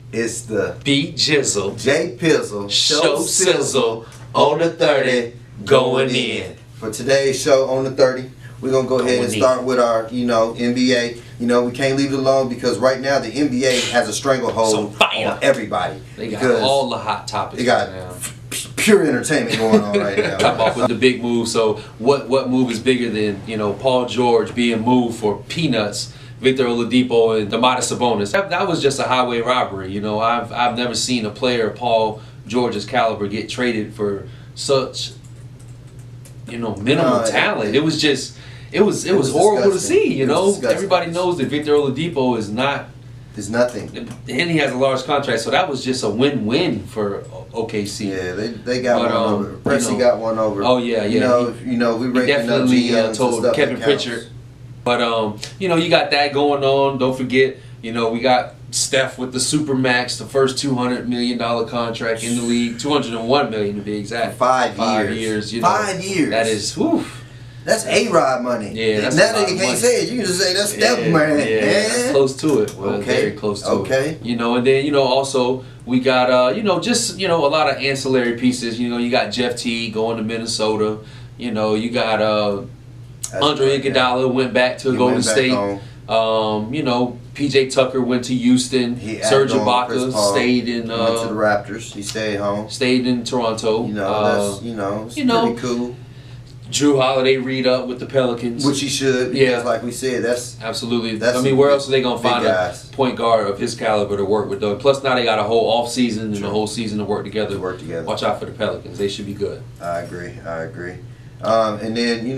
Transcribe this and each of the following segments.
It's the Bgizzel, Jpizzel show sizzle on the 30 going in. For today's show on the 30, we're gonna go ahead and start with our, NBA. We can't leave it alone because right now the NBA has a stranglehold on everybody. They got all the hot topics. They got right now. Pure entertainment going on right now. Talk about with the big move. So what move is bigger than Paul George being moved for peanuts? Victor Oladipo and Domantas Sabonis. That was just a highway robbery. I've never seen a player of Paul George's caliber get traded for such minimal talent. It was just it was horrible to see. Everybody knows that Victor Oladipo is nothing. And he has a large contract, so that was just a win-win for OKC. Yeah, they got one over. Pressy got one over. Oh yeah. We definitely told Kevin Pritchard. But you got that going on. Don't forget, we got Steph with the Supermax, the first $200 million contract in the league, $201 million to be exact. 5 years. 5 years. That is, whew. That's A-Rod money. Yeah, that's now that you can't say it, you can just say that's Steph money. Yeah, that's close to it. Well, very close to it. And then also we got a lot of ancillary pieces. You got Jeff Teague going to Minnesota. You got Andre Iguodala went back to Golden State. PJ Tucker went to Houston. Serge Ibaka stayed in. Went to the Raptors. He stayed home. Stayed in Toronto. It's pretty cool. Drew Holiday re-up with the Pelicans, which he should. Because like we said, that's absolutely. Where else are they gonna find a point guard of his caliber to work with? Though, plus now they got a whole off season and a whole season to work together. Watch out for the Pelicans; they should be good. I agree. And then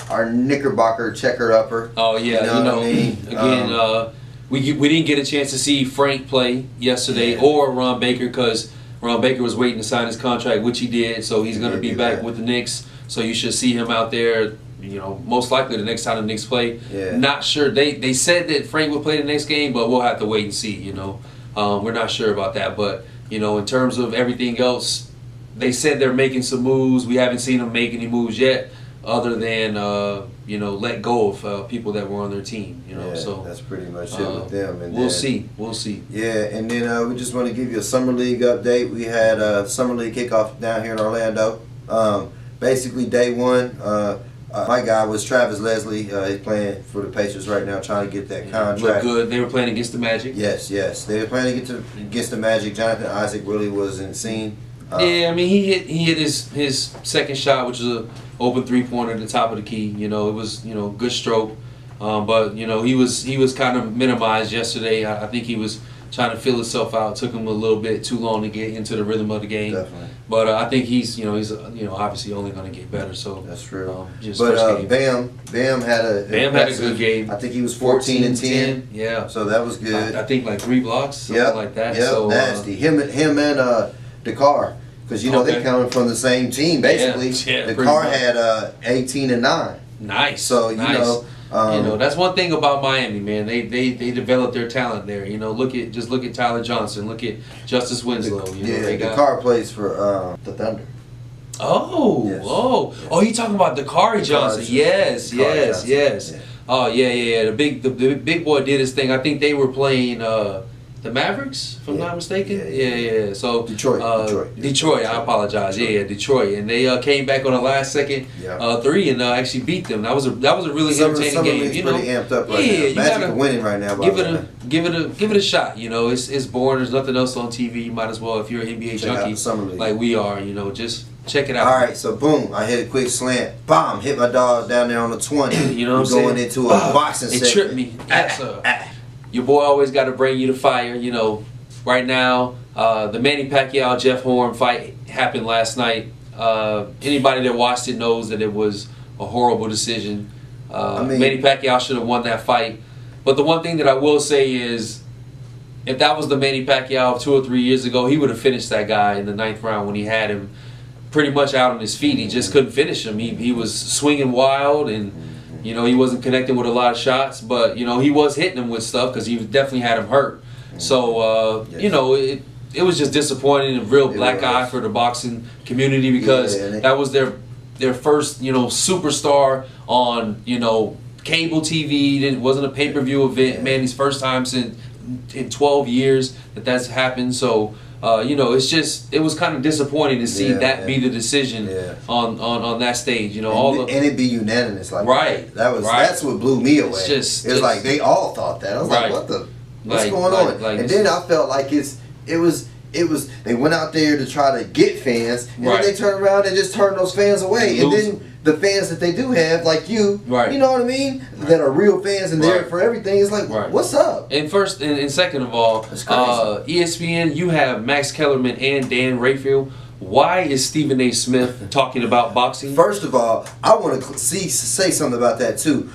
our Knickerbocker checker upper. Oh yeah, what I mean? Again, we didn't get a chance to see Frank play yesterday or Ron Baker because Ron Baker was waiting to sign his contract, which he did. So he's going to be back with the Knicks. So you should see him out there. Most likely the next time the Knicks play. Yeah. Not sure. They said that Frank would play the next game, but we'll have to wait and see. We're not sure about that. But in terms of everything else, they said they're making some moves. We haven't seen them make any moves yet, other than let go of people that were on their team. So that's pretty much it with them. And we'll see. Yeah, and then we just want to give you a summer league update. We had a summer league kickoff down here in Orlando. Basically, day one, my guy was Travis Leslie. He's playing for the Pacers right now, trying to get that contract. Look good. They were playing against the Magic. Yes, they were playing against the Magic. Jonathan Isaac really was insane. He hit his second shot, which was an open 3-pointer at the top of the key. It was good stroke, but he was kind of minimized yesterday. I think he was trying to feel himself out. Took him a little bit too long to get into the rhythm of the game. Definitely. But I think he's obviously only going to get better. So that's true. Bam had a good game. I think he was 14 and 10. Yeah. So that was good. I think like 3 blocks, something like that. Yeah. So nasty. Him and Dakar, because they coming from the same team basically. Dakar had 18 and 9. Nice. So that's one thing about Miami, man. They develop their talent there. Look at Tyler Johnson. Look at Justice Winslow. Dakar plays for the Thunder. You talking about Dakari Johnson? Yes. Yeah. Oh yeah. The big boy did his thing. I think they were playing the Mavericks, if I'm not mistaken. Yeah. So Detroit. I apologize. Yeah, Detroit, and they came back on a last second 3 and actually beat them. That was a really entertaining game. Pretty amped up right now. Magic are winning right now. Give it a shot. It's boring. There's nothing else on TV. You might as well, if you're an NBA junkie like we are. Just check it out. All right, so boom, I hit a quick slant, bomb, hit my dog down there on the 20. You know what I'm saying? Going into a boxing They segment. tripped me. Your boy always got to bring you to fire. Right now, the Manny Pacquiao Jeff Horn fight happened last night. Anybody that watched it knows that it was a horrible decision. Manny Pacquiao should have won that fight. But the one thing that I will say is, if that was the Manny Pacquiao of 2 or 3 years ago, he would have finished that guy in the 9th round when he had him pretty much out on his feet. He just couldn't finish him. He was swinging wild and he wasn't connecting with a lot of shots, but he was hitting him with stuff because he definitely had him hurt. So it was just disappointing, a real black eye for the boxing community because that was their first superstar on cable TV. It wasn't a pay-per-view event. Manny's first time since in 12 years that's happened. So you know, it was kind of disappointing to see that be the decision on that stage. You know, and it be unanimous like right. That's what blew me away. It's like they all thought that. I was like, what's going on? And then I felt like it was they went out there to try to get fans, and then they turn around and just turn those fans away. And then the fans that they do have, like you know what I mean, that are real fans and there for everything, it's like, what's up? And first and second of all, ESPN, you have Max Kellerman and Dan Rayfield. Why is Stephen A. Smith talking about boxing? First of all, I want to say something about that too,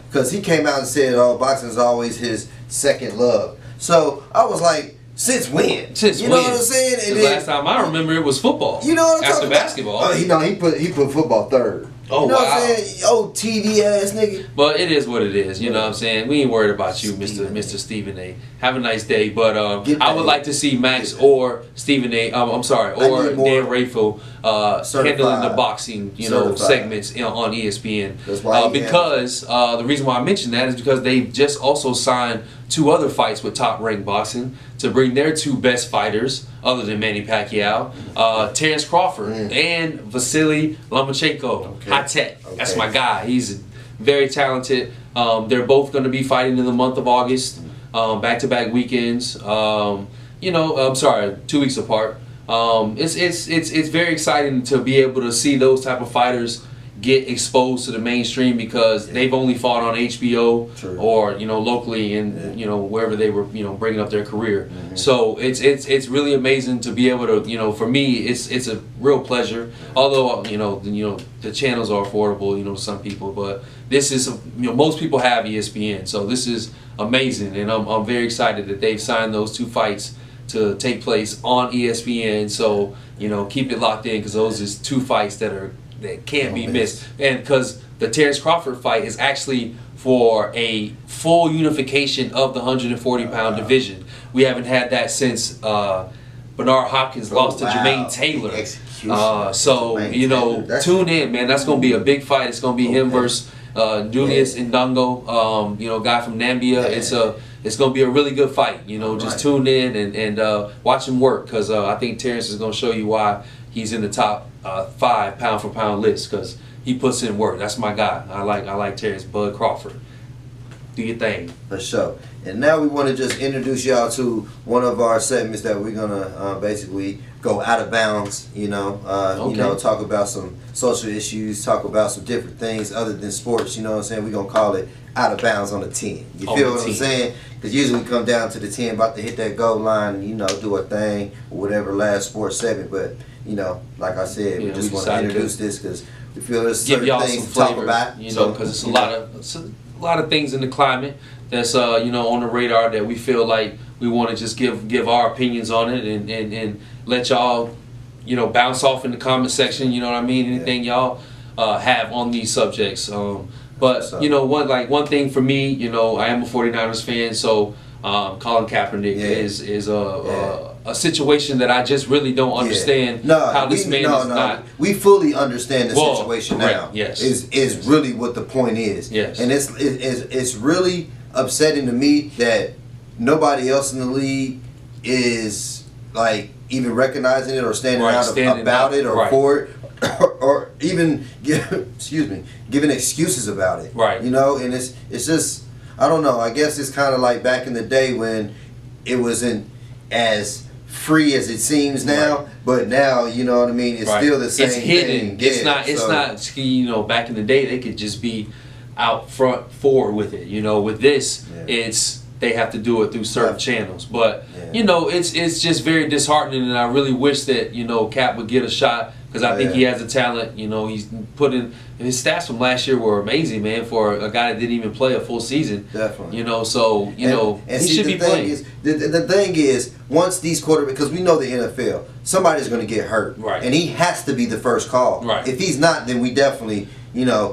because he came out and said, "Oh, boxing is always his second love." So I was like, since when? Since you know what I'm saying? And the last time I remember, it was football. You know what I'm talking talking about? Basketball. Oh, he put football third. Oh, you know wow. what I'm saying? Oh, TV ass nigga. But it is what it is. You know what I'm saying? We ain't worried about you, Mr. Stephen A. Have a nice day. But I would like to see Max or Stephen A. I'm sorry, or Dan Rayfield handling the boxing, segments on ESPN. That's why because the reason why I mentioned that is because they just also signed 2 other fights with Top Rank Boxing to bring their 2 best fighters, other than Manny Pacquiao, Terrence Crawford and Vasily Lomachenko. High tech. That's my guy. He's very talented. They're both going to be fighting in the month of August, back-to-back weekends. I'm sorry, 2 weeks apart. It's very exciting to be able to see those type of fighters get exposed to the mainstream, because they've only fought on HBO or locally and wherever they were bringing up their career. So it's really amazing to be able to for me it's a real pleasure. Although the channels are affordable to some people, but this is most people have ESPN, so this is amazing, and I'm very excited that they've signed those 2 fights to take place on ESPN. So keep it locked in, because those is 2 fights that can't be missed. And because the Terrence Crawford fight is actually for a full unification of the 140-pound division. We haven't had that since Bernard Hopkins lost to Jermaine Taylor. Tune in, man. That's going to be a big fight. It's going to be him versus Julius Indongo, guy from Nambia. It's going to be a really good fight. Just tune in and watch him work, because I think Terrence is going to show you why he's in the top 5 pound-for-pound list, because he puts in work. That's my guy. I like Terrence Bud Crawford. Do your thing. For sure. And now we want to just introduce y'all to one of our segments that we're gonna basically go out of bounds. Talk about some social issues, talk about some different things other than sports. You know what I'm saying? We're gonna call it Out of Bounds on the 10. You feel what I'm saying? Because usually we come down to the 10, about to hit that goal line, and do a thing or whatever last sports segment. But like I said, we just want to introduce this because we feel there's certain things to talk about. Because it's a lot of things in the climate that's on the radar that we feel like we want to just give our opinions on it and let y'all bounce off in the comment section. You know what I mean? Anything y'all have on these subjects. But one thing for me, I am a 49ers fan, so Colin Kaepernick is a situation that I just really don't understand how this man is not. We fully understand the situation now. Yes, is really what the point is. Yes, and it's really upsetting to me that nobody else in the league is like even recognizing it or standing out about it or for it. Or even giving excuses about it. Right. And it's just, I don't know. I guess it's kind of like back in the day when it wasn't as free as it seems now. But now, you know what I mean. It's still the same. It's hidden. Thing. It's not. It's not. Back in the day, they could just be out front forward with it. With this, it's they have to do it through certain channels. But it's just very disheartening, and I really wish that Cap would get a shot. Because I think he has the talent. He's put in, and his stats from last year were amazing, man, for a guy that didn't even play a full season. Definitely. He should be playing. The thing is, once these quarterbacks, because we know the NFL, somebody's going to get hurt. Right. And he has to be the first call. Right. If he's not, then we definitely,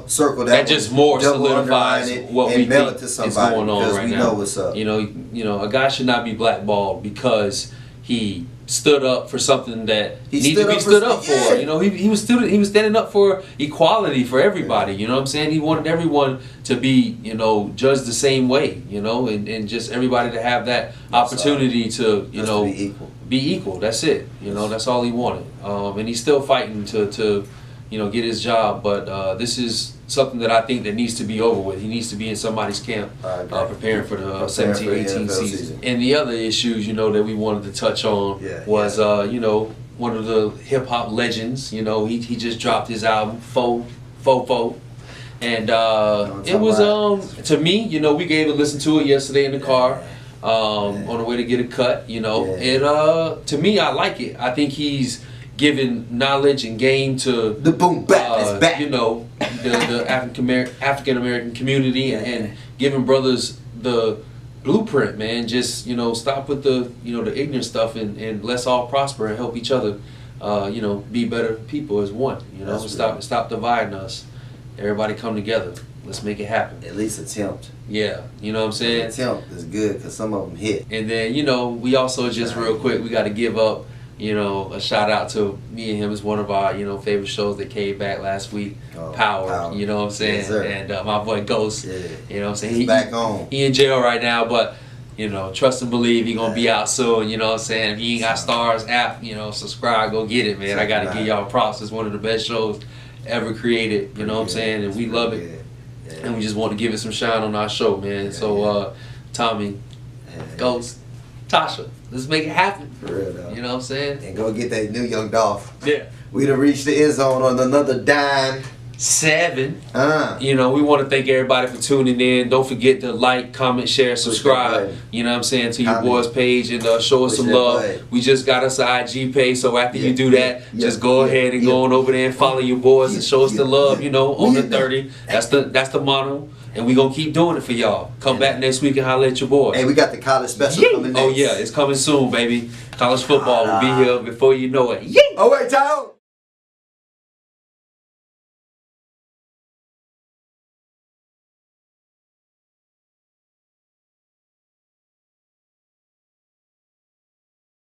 circle that. That just more solidifies what we mail think it to somebody is going on right now. We know what's up. A guy should not be blackballed because he stood up for something that He needed to be stood up for. yeah. You know, he was standing up for equality for everybody. You know what I'm saying? He wanted everyone to be, you know, judged the same way. You know, and just everybody to have that opportunity to, you know, be equal. That's it. You know, that's all he wanted. And he's still fighting to you know, get his job. But this is something that I think that needs to be over with. He needs to be in somebody's camp preparing for the 17-18 season. And the other issues, you know, that we wanted to touch on was, you know, one of the hip hop legends. You know, he just dropped his album Fo. And it was to me, you know, we gave a listen to it yesterday in the car. On the way to get a cut, you know, and to me, I like it. I think he's giving knowledge and game to the boom bap is back. You know, the African American community, and giving brothers the blueprint, man. Just, you know, stop with the, you know, the ignorant stuff, and let's all prosper and help each other. You know, be better people as one. You know, stop dividing us. Everybody come together. Let's make it happen. At least attempt. Yeah, you know what I'm saying? Attempt is good because some of them hit. And then, you know, we also just real quick, we got to give up, you know, a shout out to me and him. It's one of our, you know, favorite shows that came back last week. Power. You know what I'm saying? Yes, sir. And my boy Ghost. Yeah. You know what I'm saying? He's back home. He in jail right now, but, you know, trust and believe he gonna be out soon. You know what I'm saying? If you ain't got Stars app, you know, subscribe, go get it, man. I gotta give y'all props. It's one of the best shows ever created. You know what I'm saying? And we love it. And we just want to give it some shine on our show, man. So, Tommy, Ghost, Tasha, let's make it happen. For real, though. You know what I'm saying? And go get that new Young Dolph. Yeah. We done reached the end zone on another dime. 7. You know, we want to thank everybody for tuning in. Don't forget to like, comment, share, subscribe. You know what I'm saying, to your boys page, and show us some love. We just got us an IG page, so after you do that, just go ahead and go on over there and follow your boys and show us the love. You know, on the 30. That's the motto. And we gonna keep doing it for y'all. Come back next week and holler at your boys. Hey, we got the college special coming next. Oh yeah, it's coming soon, baby. College football will be here before you know it. Oh wait, Tyler.